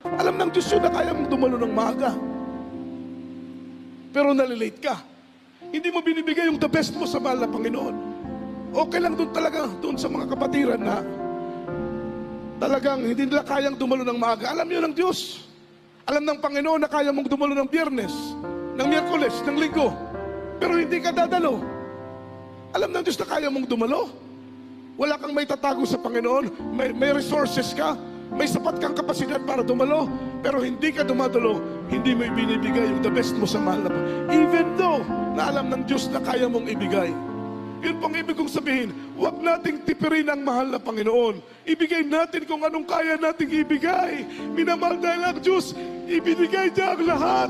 Alam ng Diyos yun na kaya mong dumalo ng maaga. Pero nalilate ka. Hindi mo binibigay yung the best mo sa mahal na Panginoon. Okay lang doon talaga, doon sa mga kapatiran na talagang hindi nila kayang dumalo ng maaga. Alam yun ng Diyos. Alam ng Panginoon na kaya mong dumalo ng Biyernes, ng Miyerkules, ng Linggo. Pero hindi ka dadalo. Alam ng Diyos na kaya mong dumalo. Wala kang may tatago sa Panginoon. May resources ka. May sapat kang kapasidad para dumalo. Pero hindi ka dumadalo. Hindi mo ibinibigay yung the best mo sa mahal na Panginoon. Even though na alam ng Diyos na kaya mong ibigay. Yun pang ibig kong sabihin, huwag nating tipirin ang mahal na Panginoon. Ibigay natin kung anong kaya nating ibigay. Minamahal dahil ang Diyos, ibinigay niya ang lahat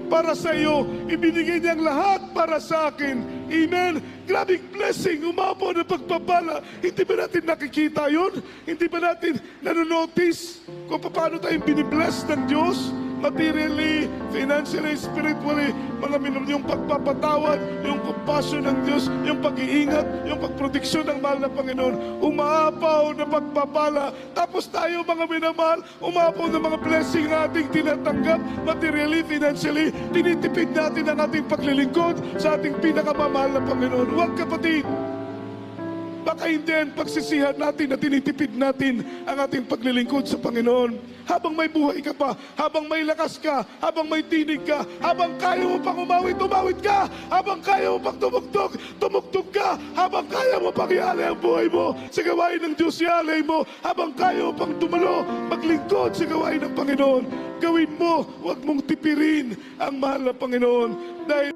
para sa iyo. Ibinigay niya ang lahat para sa akin. Amen. Grabing blessing, umapo na pagpapala. Hindi ba natin nakikita yun? Hindi ba natin nanonotice kung paano tayong binibless ng Diyos? Materially, financially, spiritually, mga yung pagpapatawad, yung compassion ng Diyos, yung pag-iingat, yung pagproteksyon ng mahal na Panginoon, umaapaw na pagpapala. Tapos tayo mga minamahal, umaapaw na mga blessing na ating tinatanggap, materially, financially, tinitipid natin ang ating paglilingkod sa ating pinakamamahal na Panginoon. Huwag kapatid, baka hindi ang pagsisihan natin na tinitipid natin ang ating paglilingkod sa Panginoon. Habang may buhay ka pa, habang may lakas ka, habang may tinig ka, habang kaya mo pang umawit, umawit ka, habang kaya mo pang tumugtog, tumugtog ka, habang kaya mo pang ialay ang buhay mo sa gawain ng Diyos, ialay mo, habang kaya mo pang tumalo, maglingkod sa gawain ng Panginoon. Gawin mo, huwag mong tipirin ang mahal na Panginoon. Dahil